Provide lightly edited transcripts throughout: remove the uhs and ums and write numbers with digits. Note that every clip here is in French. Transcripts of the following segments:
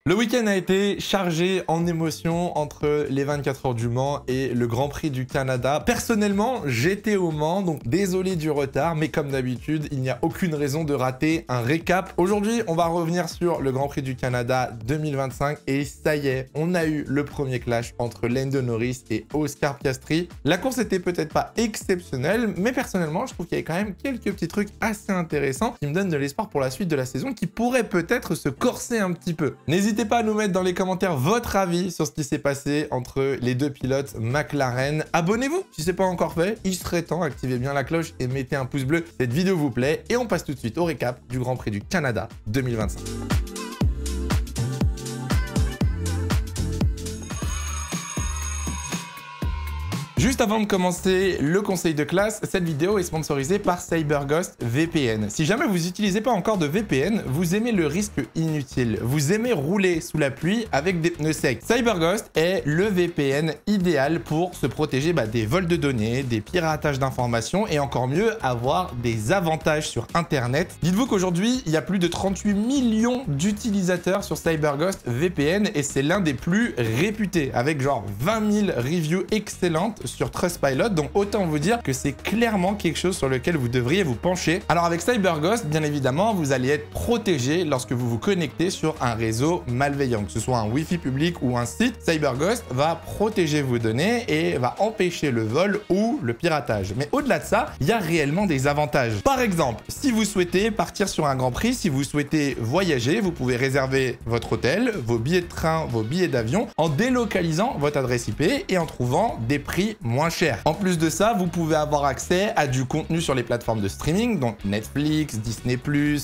Le week-end a été chargé en émotions entre les 24 heures du Mans et le Grand Prix du Canada. Personnellement, j'étais au Mans, donc désolé du retard, mais comme d'habitude, il n'y a aucune raison de rater un récap. Aujourd'hui, on va revenir sur le Grand Prix du Canada 2025 et ça y est, on a eu le premier clash entre Lando Norris et Oscar Piastri. La course était peut-être pas exceptionnelle, mais personnellement, je trouve qu'il y avait quand même quelques petits trucs assez intéressants qui me donnent de l'espoir pour la suite de la saison qui pourrait peut-être se corser un petit peu. N'hésitez pas à nous mettre dans les commentaires votre avis sur ce qui s'est passé entre les deux pilotes McLaren. Abonnez-vous si ce n'est pas encore fait, il serait temps, activez bien la cloche et mettez un pouce bleu si cette vidéo vous plaît. Et on passe tout de suite au récap du Grand Prix du Canada 2025. Juste avant de commencer le conseil de classe, cette vidéo est sponsorisée par CyberGhost VPN. Si jamais vous n'utilisez pas encore de VPN, vous aimez le risque inutile. Vous aimez rouler sous la pluie avec des pneus secs. CyberGhost est le VPN idéal pour se protéger des vols de données, des piratages d'informations et encore mieux, avoir des avantages sur Internet. Dites-vous qu'aujourd'hui, il y a plus de 38 millions d'utilisateurs sur CyberGhost VPN et c'est l'un des plus réputés avec genre 20 000 reviews excellentes sur Trustpilot, donc autant vous dire que c'est clairement quelque chose sur lequel vous devriez vous pencher. Alors avec CyberGhost, bien évidemment, vous allez être protégé lorsque vous vous connectez sur un réseau malveillant, que ce soit un Wi-Fi public ou un site. CyberGhost va protéger vos données et va empêcher le vol ou le piratage. Mais au-delà de ça, il y a réellement des avantages. Par exemple, si vous souhaitez partir sur un Grand Prix, si vous souhaitez voyager, vous pouvez réserver votre hôtel, vos billets de train, vos billets d'avion en délocalisant votre adresse IP et en trouvant des prix moins cher. En plus de ça, vous pouvez avoir accès à du contenu sur les plateformes de streaming, donc Netflix, Disney+,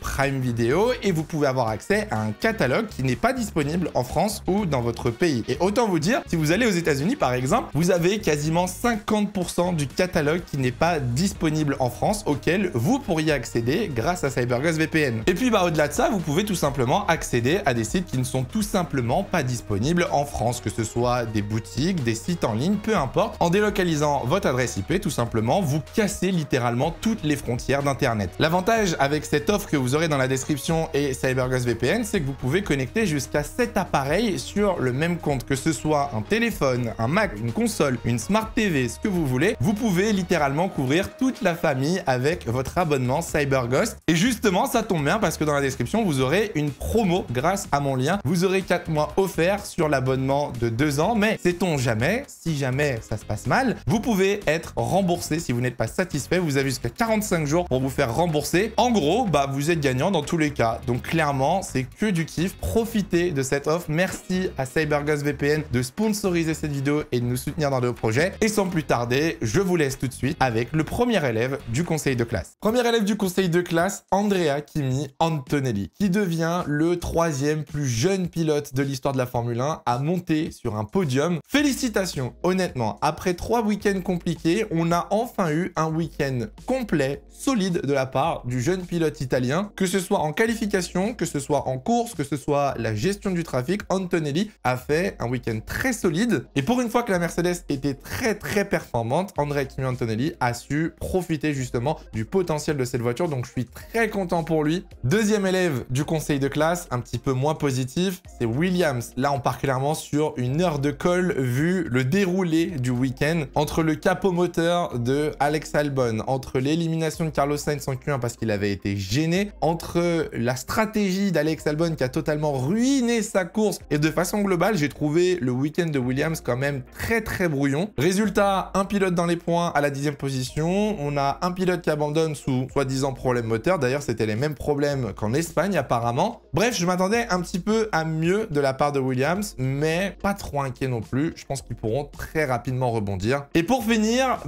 Prime Video, et vous pouvez avoir accès à un catalogue qui n'est pas disponible en France ou dans votre pays. Et autant vous dire, si vous allez aux États-Unis par exemple, vous avez quasiment 50% du catalogue qui n'est pas disponible en France, auquel vous pourriez accéder grâce à CyberGhost VPN. Et puis au-delà de ça, vous pouvez tout simplement accéder à des sites qui ne sont tout simplement pas disponibles en France, que ce soit des boutiques, des sites en ligne, peu importe. En délocalisant votre adresse IP, tout simplement, vous cassez littéralement toutes les frontières d'Internet. L'avantage avec cette offre que vous aurez dans la description et CyberGhost VPN, c'est que vous pouvez connecter jusqu'à 7 appareils sur le même compte, que ce soit un téléphone, un Mac, une console, une Smart TV, ce que vous voulez. Vous pouvez littéralement couvrir toute la famille avec votre abonnement CyberGhost. Et justement, ça tombe bien parce que dans la description, vous aurez une promo grâce à mon lien. Vous aurez 4 mois offerts sur l'abonnement de 2 ans, mais sait-on jamais, si jamais ça se passe mal, vous pouvez être remboursé si vous n'êtes pas satisfait. Vous avez jusqu'à 45 jours pour vous faire rembourser. En gros, vous êtes gagnant dans tous les cas. Donc clairement, c'est que du kiff. Profitez de cette offre. Merci à CyberGhost VPN de sponsoriser cette vidéo et de nous soutenir dans nos projets. Et sans plus tarder, je vous laisse tout de suite avec le premier élève du conseil de classe. Premier élève du conseil de classe, Andrea Kimi Antonelli, qui devient le 3e plus jeune pilote de l'histoire de la Formule 1 à monter sur un podium. Félicitations, honnêtement. Après 3 week-ends compliqués, on a enfin eu un week-end complet, solide de la part du jeune pilote italien, que ce soit en qualification, que ce soit en course, que ce soit la gestion du trafic. Antonelli a fait un week-end très solide et pour une fois que la Mercedes était très performante, Andrea Kimi Antonelli a su profiter justement du potentiel de cette voiture, donc je suis très content pour lui. Deuxième élève du conseil de classe, un petit peu moins positif, c'est Williams. Là, on part clairement sur une heure de colle vu le déroulé du week-end entre le capot moteur de Alex Albon, entre l'élimination de Carlos Sainz en Q1 parce qu'il avait été gêné, entre la stratégie d'Alex Albon qui a totalement ruiné sa course et de façon globale, j'ai trouvé le week-end de Williams quand même très brouillon. Résultat, un pilote dans les points à la 10e position, on a un pilote qui abandonne sous soi-disant problème moteur, d'ailleurs c'était les mêmes problèmes qu'en Espagne apparemment. Bref, je m'attendais un petit peu à mieux de la part de Williams, mais pas trop inquiet non plus, je pense qu'ils pourront très rapidement rebondir. Et pour finir,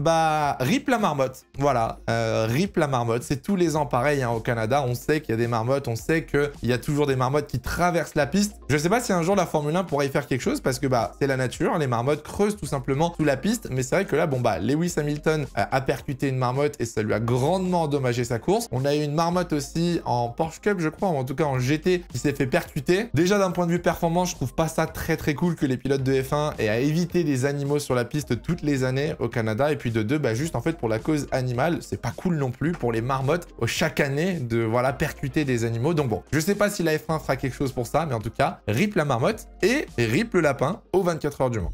rip la marmotte. Voilà, rip la marmotte. C'est tous les ans pareil au Canada. On sait qu'il y a des marmottes, on sait qu'il y a toujours des marmottes qui traversent la piste. Je sais pas si un jour la Formule 1 pourrait y faire quelque chose parce que c'est la nature. Les marmottes creusent tout simplement sous la piste. Mais c'est vrai que là, Lewis Hamilton a percuté une marmotte et ça lui a grandement endommagé sa course. On a eu une marmotte aussi en Porsche Cup, je crois, ou en tout cas en GT qui s'est fait percuter. Déjà d'un point de vue performance, je trouve pas ça très cool que les pilotes de F1 aient à éviter des animaux sur la piste toutes toutes les années au Canada. Et puis de deux, bah, juste en fait pour la cause animale, c'est pas cool non plus pour les marmottes chaque année de voilà percuter des animaux. Donc bon, je sais pas si la F1 fera quelque chose pour ça, mais en tout cas, rip la marmotte et rip le lapin aux 24 heures du Mans.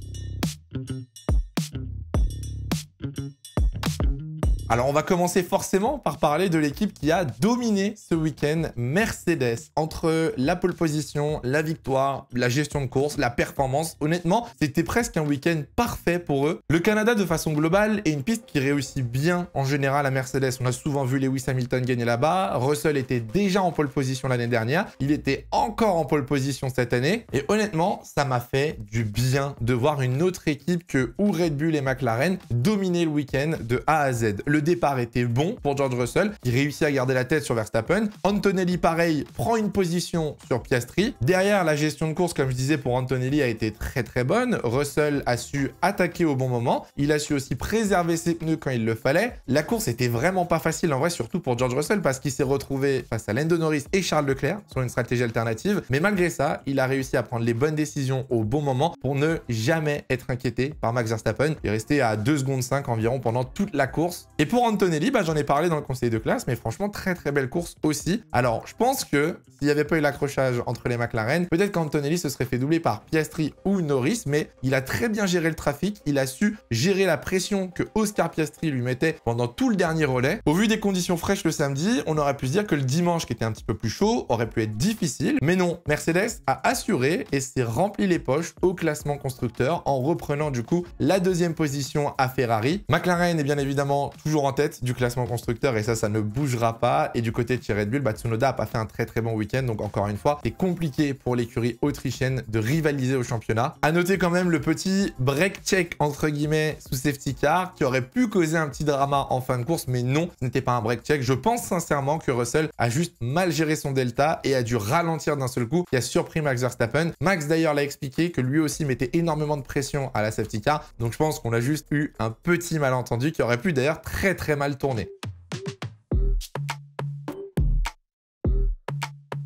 Alors, on va commencer forcément par parler de l'équipe qui a dominé ce week-end, Mercedes. Entre la pole position, la victoire, la gestion de course, la performance, honnêtement, c'était presque un week-end parfait pour eux. Le Canada, de façon globale, est une piste qui réussit bien en général à Mercedes. On a souvent vu Lewis Hamilton gagner là-bas. Russell était déjà en pole position l'année dernière. Il était encore en pole position cette année. Et honnêtement, ça m'a fait du bien de voir une autre équipe que ou Red Bull et McLaren dominer le week-end de A à Z. Le départ était bon pour George Russell, il réussit à garder la tête sur Verstappen. Antonelli, pareil, prend une position sur Piastri. Derrière, la gestion de course, comme je disais, pour Antonelli a été très bonne. Russell a su attaquer au bon moment. Il a su aussi préserver ses pneus quand il le fallait. La course était vraiment pas facile en vrai, surtout pour George Russell, parce qu'il s'est retrouvé face à Lando Norris et Charles Leclerc sur une stratégie alternative. Mais malgré ça, il a réussi à prendre les bonnes décisions au bon moment pour ne jamais être inquiété par Max Verstappen. Il est resté à 2 secondes 5 environ pendant toute la course. Et pour Antonelli, bah, j'en ai parlé dans le conseil de classe, mais franchement, très belle course aussi. Alors, je pense que s'il n'y avait pas eu l'accrochage entre les McLaren, peut-être qu'Antonelli se serait fait doubler par Piastri ou Norris, mais il a très bien géré le trafic, il a su gérer la pression que Oscar Piastri lui mettait pendant tout le dernier relais. Au vu des conditions fraîches le samedi, on aurait pu se dire que le dimanche, qui était un petit peu plus chaud, aurait pu être difficile, mais non, Mercedes a assuré et s'est rempli les poches au classement constructeur en reprenant du coup la deuxième position à Ferrari. McLaren est bien évidemment toujours en tête du classement constructeur et ça ne bougera pas. Et du côté de chez Red Bull, bah, Tsunoda a pas fait un très bon week-end, donc encore une fois, c'est compliqué pour l'écurie autrichienne de rivaliser au championnat. À noter quand même le petit break check entre guillemets sous safety car qui aurait pu causer un petit drama en fin de course, mais non, ce n'était pas un break check. Je pense sincèrement que Russell a juste mal géré son delta et a dû ralentir d'un seul coup, qui a surpris Max Verstappen. Max d'ailleurs l'a expliqué que lui aussi mettait énormément de pression à la safety car, donc je pense qu'on a juste eu un petit malentendu qui aurait pu d'ailleurs très mal tourné.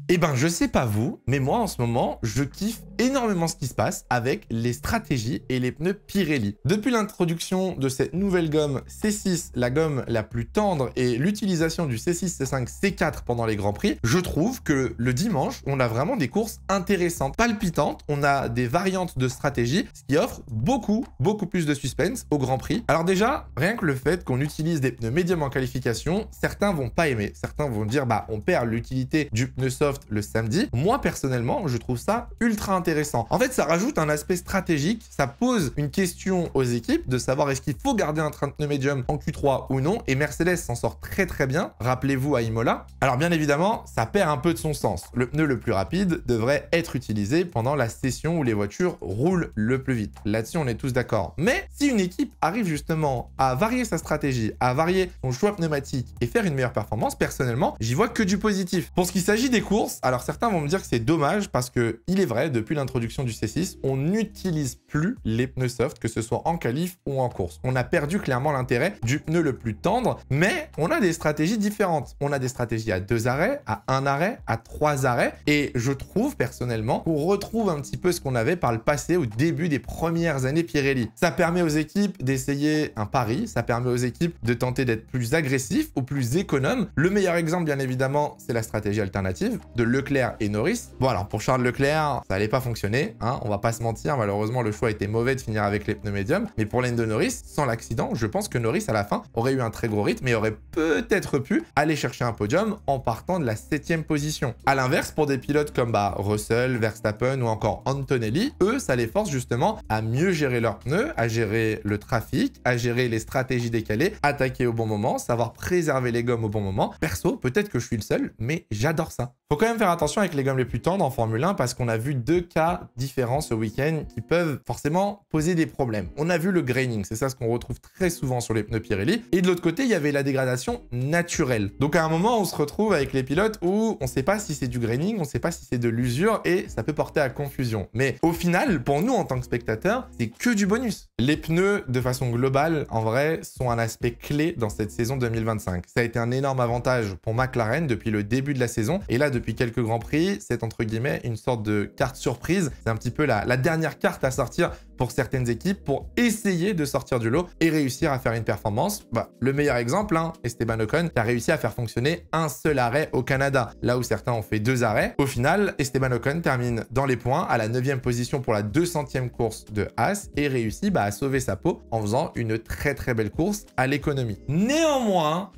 Eh ben, je sais pas vous, mais moi, en ce moment, je kiffe énormément ce qui se passe avec les stratégies et les pneus Pirelli. Depuis l'introduction de cette nouvelle gomme C6, la gomme la plus tendre, et l'utilisation du C6, C5, C4 pendant les Grands Prix, je trouve que le dimanche, on a vraiment des courses intéressantes, palpitantes. On a des variantes de stratégie, ce qui offre beaucoup plus de suspense au Grand Prix. Alors déjà, rien que le fait qu'on utilise des pneus médium en qualification, certains vont pas aimer. Certains vont dire, bah, on perd l'utilité du pneu soft le samedi. Moi, personnellement, je trouve ça ultra intéressant. En fait, ça rajoute un aspect stratégique. Ça pose une question aux équipes de savoir est-ce qu'il faut garder un train de pneu médium en Q3 ou non. Et Mercedes s'en sort très bien. Rappelez-vous à Imola. Alors, bien évidemment, ça perd un peu de son sens. Le pneu le plus rapide devrait être utilisé pendant la session où les voitures roulent le plus vite. Là-dessus, on est tous d'accord. Mais si une équipe arrive justement à varier sa stratégie, à varier son choix pneumatique et faire une meilleure performance, personnellement, j'y vois que du positif. Pour ce qui s'agit des courses, alors certains vont me dire que c'est dommage parce que il est vrai, depuis l'introduction du C6, on n'utilise plus les pneus soft, que ce soit en qualif ou en course. On a perdu clairement l'intérêt du pneu le plus tendre, mais on a des stratégies différentes. On a des stratégies à 2 arrêts, à 1 arrêt, à 3 arrêts, et je trouve personnellement qu'on retrouve un petit peu ce qu'on avait par le passé au début des premières années Pirelli. Ça permet aux équipes d'essayer un pari, ça permet aux équipes de tenter d'être plus agressifs ou plus économes. Le meilleur exemple, bien évidemment, c'est la stratégie alternative de Leclerc et Norris. Bon, alors pour Charles Leclerc, ça allait pas fonctionner, hein, on va pas se mentir, malheureusement le choix était mauvais de finir avec les pneus médiums, mais pour Lando Norris, sans l'accident, je pense que Norris à la fin aurait eu un très gros rythme et aurait peut-être pu aller chercher un podium en partant de la 7e position. À l'inverse, pour des pilotes comme Russell, Verstappen ou encore Antonelli, eux, ça les force justement à mieux gérer leurs pneus, à gérer le trafic, à gérer les stratégies décalées, attaquer au bon moment, savoir préserver les gommes au bon moment. Perso, peut-être que je suis le seul, mais j'adore ça. Faut quand même faire attention avec les gommes les plus tendres en Formule 1 parce qu'on a vu 2 cas différents ce week-end qui peuvent forcément poser des problèmes. On a vu le graining, c'est ça ce qu'on retrouve très souvent sur les pneus Pirelli. Et de l'autre côté, il y avait la dégradation naturelle. Donc à un moment, on se retrouve avec les pilotes où on ne sait pas si c'est du graining, on ne sait pas si c'est de l'usure et ça peut porter à confusion. Mais au final, pour nous en tant que spectateurs, c'est que du bonus. Les pneus, de façon globale, en vrai, sont un aspect clé dans cette saison 2025. Ça a été un énorme avantage pour McLaren depuis le début de la saison. Et là, depuis quelques Grands Prix, c'est entre guillemets une sorte de carte surprise. C'est un petit peu la dernière carte à sortir pour certaines équipes pour essayer de sortir du lot et réussir à faire une performance. Le meilleur exemple, Esteban Ocon, qui a réussi à faire fonctionner un seul arrêt au Canada, là où certains ont fait 2 arrêts. Au final, Esteban Ocon termine dans les points à la 9e position pour la 200e course de Haas et réussit à sauver sa peau en faisant une très très belle course à l'économie. Néanmoins,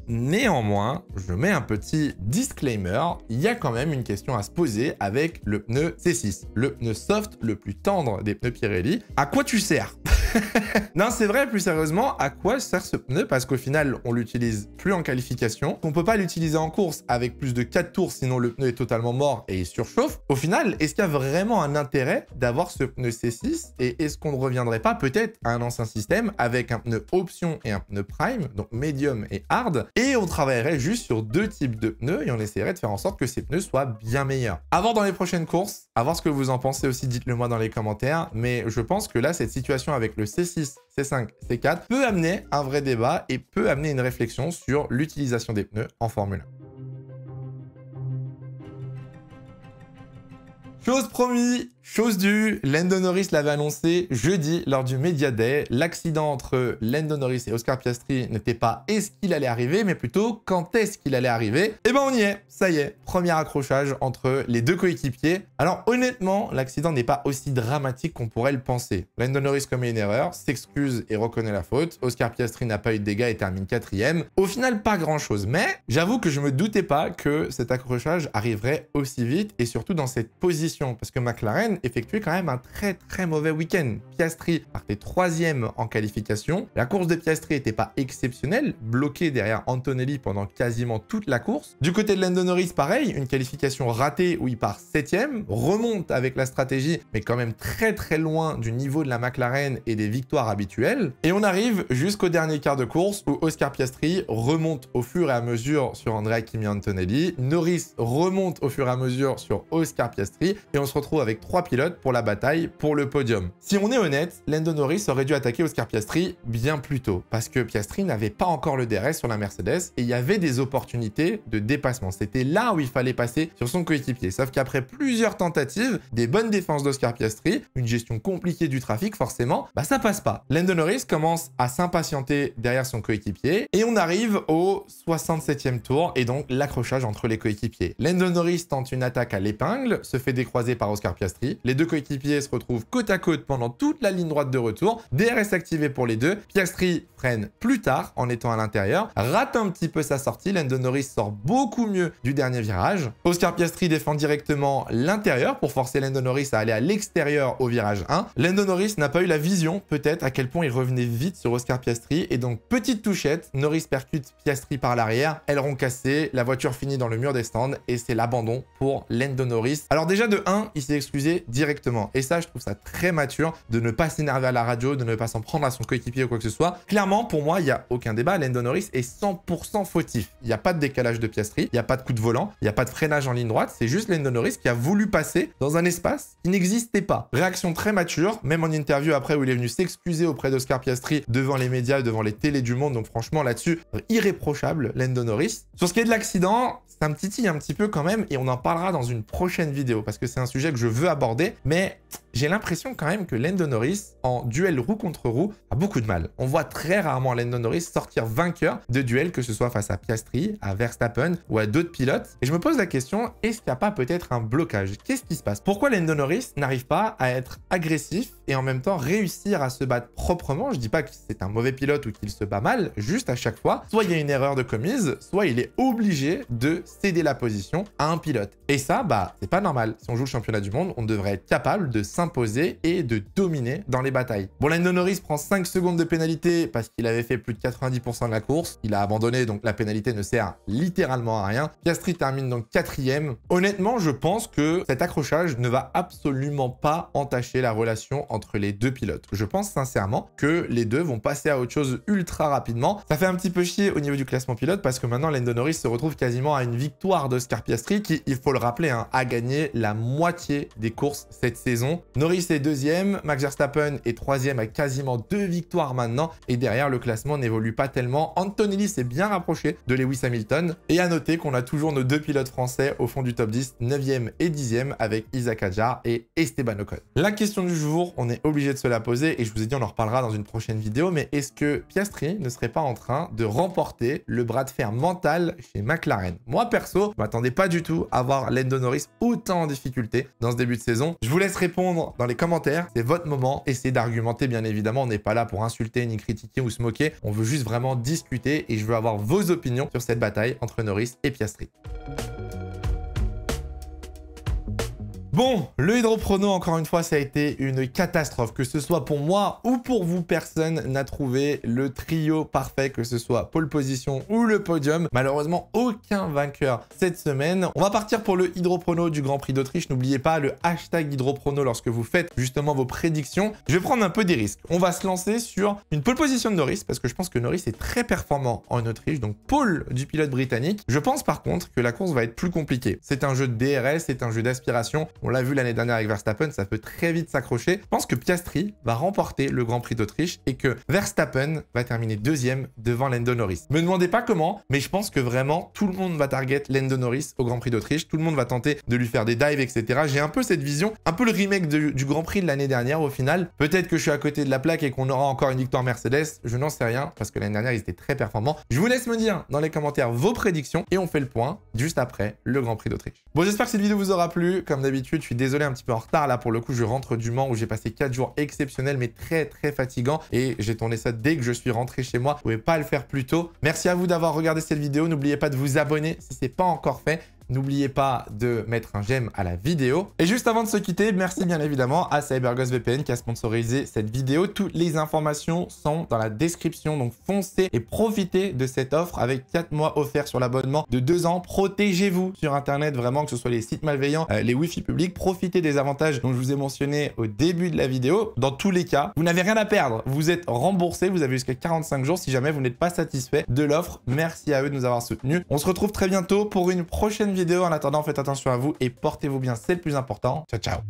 je mets un petit disclaimer, il y a quand même une question à se poser avec le pneu C6, le pneu soft le plus tendre des pneus Pirelli. À quoi tu sers? Non, c'est vrai, plus sérieusement, à quoi sert ce pneu? Parce qu'au final, on l'utilise plus en qualification. On peut pas l'utiliser en course avec plus de 4 tours, sinon le pneu est totalement mort et il surchauffe. Au final, est-ce qu'il y a vraiment un intérêt d'avoir ce pneu C6? Et est-ce qu'on ne reviendrait pas peut-être à un ancien système avec un pneu option et un pneu prime, donc medium et hard, et on travaillerait juste sur 2 types de pneus et on essaierait de faire en sorte que ces pneus soient bien meilleurs. À voir dans les prochaines courses, à voir ce que vous en pensez aussi, dites-le moi dans les commentaires, mais je pense que là, cette situation avec le C6, C5, C4 peut amener un vrai débat et peut amener une réflexion sur l'utilisation des pneus en Formule 1. Chose promis, chose due, Lando Norris l'avait annoncé jeudi lors du Media Day. L'accident entre Lando Norris et Oscar Piastri n'était pas est-ce qu'il allait arriver, mais plutôt quand est-ce qu'il allait arriver. Et ben on y est, ça y est, premier accrochage entre les deux coéquipiers. Alors honnêtement, l'accident n'est pas aussi dramatique qu'on pourrait le penser. Lando Norris commet une erreur, s'excuse et reconnaît la faute. Oscar Piastri n'a pas eu de dégâts et termine 4e. Au final, pas grand-chose, mais j'avoue que je me doutais pas que cet accrochage arriverait aussi vite et surtout dans cette position. Parce que McLaren effectuait quand même un très mauvais week-end. Piastri partait 3e en qualification. La course de Piastri n'était pas exceptionnelle, bloqué derrière Antonelli pendant quasiment toute la course. Du côté de Lando Norris, pareil, une qualification ratée où il part 7e, remonte avec la stratégie, mais quand même très loin du niveau de la McLaren et des victoires habituelles. Et on arrive jusqu'au dernier quart de course où Oscar Piastri remonte au fur et à mesure sur Andrea Kimi Antonelli. Norris remonte au fur et à mesure sur Oscar Piastri. Et on se retrouve avec 3 pilotes pour la bataille pour le podium. Si on est honnête, Lando Norris aurait dû attaquer Oscar Piastri bien plus tôt, parce que Piastri n'avait pas encore le DRS sur la Mercedes et il y avait des opportunités de dépassement. C'était là où il fallait passer sur son coéquipier. Sauf qu'après plusieurs tentatives, des bonnes défenses d'Oscar Piastri, une gestion compliquée du trafic forcément, ça passe pas. Lando Norris commence à s'impatienter derrière son coéquipier et on arrive au 67e tour et donc l'accrochage entre les coéquipiers. Lando Norris tente une attaque à l'épingle, se fait décroiser par Oscar Piastri. Les deux coéquipiers se retrouvent côte à côte pendant toute la ligne droite de retour. DRS activé pour les deux. Piastri freine plus tard en étant à l'intérieur, rate un petit peu sa sortie. Lando Norris sort beaucoup mieux du dernier virage. Oscar Piastri défend directement l'intérieur pour forcer Lando Norris à aller à l'extérieur au virage 1. Lando Norris n'a pas eu la vision peut-être à quel point il revenait vite sur Oscar Piastri et donc petite touchette, Norris percute Piastri par l'arrière, aileron cassé, la voiture finit dans le mur des stands et c'est l'abandon pour Lando Norris. Alors déjà de 1, il s'est excusé directement. Et ça, je trouve ça très mature de ne pas s'énerver à la radio, de ne pas s'en prendre à son coéquipier ou quoi que ce soit. Clairement, pour moi, il n'y a aucun débat. Lando Norris est 100% fautif. Il n'y a pas de décalage de Piastri, il n'y a pas de coup de volant, il n'y a pas de freinage en ligne droite. C'est juste Lando Norris qui a voulu passer dans un espace qui n'existait pas. Réaction très mature, même en interview après où il est venu s'excuser auprès d'Oscar Piastri devant les médias, devant les télés du monde. Donc franchement, là-dessus, irréprochable, Lando Norris. Sur ce qui est de l'accident, ça me titille un petit peu quand même et on en parlera dans une prochaine vidéo parce que c'est un sujet que je veux aborder, mais j'ai l'impression quand même que Lando Norris, en duel roue contre roue, a beaucoup de mal. On voit très rarement Lando Norris sortir vainqueur de duel, que ce soit face à Piastri, à Verstappen ou à d'autres pilotes. Et je me pose la question, est-ce qu'il n'y a pas peut-être un blocage? Qu'est-ce qui se passe? Pourquoi Lando Norris n'arrive pas à être agressif et en même temps réussir à se battre proprement? Je dis pas que c'est un mauvais pilote ou qu'il se bat mal, juste à chaque fois, soit il y a une erreur de commise, soit il est obligé de céder la position à un pilote. Et ça, c'est pas normal. Si on joue le championnat du monde, on devrait être capable de s'imposer et de dominer dans les batailles. Bon, Lando Norris prend 5 secondes de pénalité parce qu'il avait fait plus de 90% de la course. Il a abandonné, donc la pénalité ne sert littéralement à rien. Piastri termine donc 4e. Honnêtement, je pense que cet accrochage ne va absolument pas entacher la relation entre les deux pilotes. Je pense sincèrement que les deux vont passer à autre chose ultra rapidement. Ça fait un petit peu chier au niveau du classement pilote parce que maintenant Lando Norris se retrouve quasiment à une victoire d'Oscar Piastri qui, il faut le rappeler, a gagné la moitié des courses cette saison. saison. Norris est deuxième, Max Verstappen est troisième avec quasiment 2 victoires maintenant. Et derrière, le classement n'évolue pas tellement. Antonelli s'est bien rapproché de Lewis Hamilton. Et à noter qu'on a toujours nos 2 pilotes français au fond du top 10, 9e et 10e avec Isaac Hadjar et Esteban Ocon. La question du jour, on est obligé de se la poser et je vous ai dit on en reparlera dans une prochaine vidéo, mais est-ce que Piastri ne serait pas en train de remporter le bras de fer mental chez McLaren? Moi perso, je m'attendais pas du tout à voir Lando Norris autant en difficulté dans ce début de saison. Je vous laisse répondre dans les commentaires, c'est votre moment, essayez d'argumenter bien évidemment, on n'est pas là pour insulter ni critiquer ou se moquer, on veut juste vraiment discuter et je veux avoir vos opinions sur cette bataille entre Norris et Piastri. Bon, le hydroprono, encore une fois, ça a été une catastrophe. Que ce soit pour moi ou pour vous, personne n'a trouvé le trio parfait, que ce soit pole position ou le podium. Malheureusement, aucun vainqueur cette semaine. On va partir pour le hydroprono du Grand Prix d'Autriche. N'oubliez pas le hashtag hydroprono lorsque vous faites justement vos prédictions. Je vais prendre un peu des risques. On va se lancer sur une pole position de Norris, parce que je pense que Norris est très performant en Autriche, donc pole du pilote britannique. Je pense par contre que la course va être plus compliquée. C'est un jeu de DRS, c'est un jeu d'aspiration. On l'a vu l'année dernière avec Verstappen, ça peut très vite s'accrocher. Je pense que Piastri va remporter le Grand Prix d'Autriche et que Verstappen va terminer deuxième devant Lando Norris. Me demandez pas comment, mais je pense que vraiment tout le monde va target Lando Norris au Grand Prix d'Autriche. Tout le monde va tenter de lui faire des dives, etc. J'ai un peu cette vision, un peu le remake du Grand Prix de l'année dernière au final. Peut-être que je suis à côté de la plaque et qu'on aura encore une victoire Mercedes. Je n'en sais rien parce que l'année dernière, ils étaient très performants. Je vous laisse me dire dans les commentaires vos prédictions et on fait le point juste après le Grand Prix d'Autriche. Bon, j'espère que cette vidéo vous aura plu. Comme d'habitude, je suis désolé un petit peu en retard. Là, pour le coup, je rentre du Mans où j'ai passé 4 jours exceptionnels, mais très fatigants. Et j'ai tourné ça dès que je suis rentré chez moi. Vous pouvez pas le faire plus tôt. Merci à vous d'avoir regardé cette vidéo. N'oubliez pas de vous abonner si ce n'est pas encore fait. N'oubliez pas de mettre un j'aime à la vidéo. Et juste avant de se quitter, merci bien évidemment à CyberGhost VPN qui a sponsorisé cette vidéo. Toutes les informations sont dans la description, donc foncez et profitez de cette offre avec 4 mois offerts sur l'abonnement de 2 ans. Protégez-vous sur Internet, vraiment, que ce soit les sites malveillants, les Wi-Fi publics. Profitez des avantages dont je vous ai mentionné au début de la vidéo. Dans tous les cas, vous n'avez rien à perdre. Vous êtes remboursé, vous avez jusqu'à 45 jours si jamais vous n'êtes pas satisfait de l'offre. Merci à eux de nous avoir soutenus. On se retrouve très bientôt pour une prochaine vidéo. En attendant, faites attention à vous et portez-vous bien, c'est le plus important. Ciao, ciao.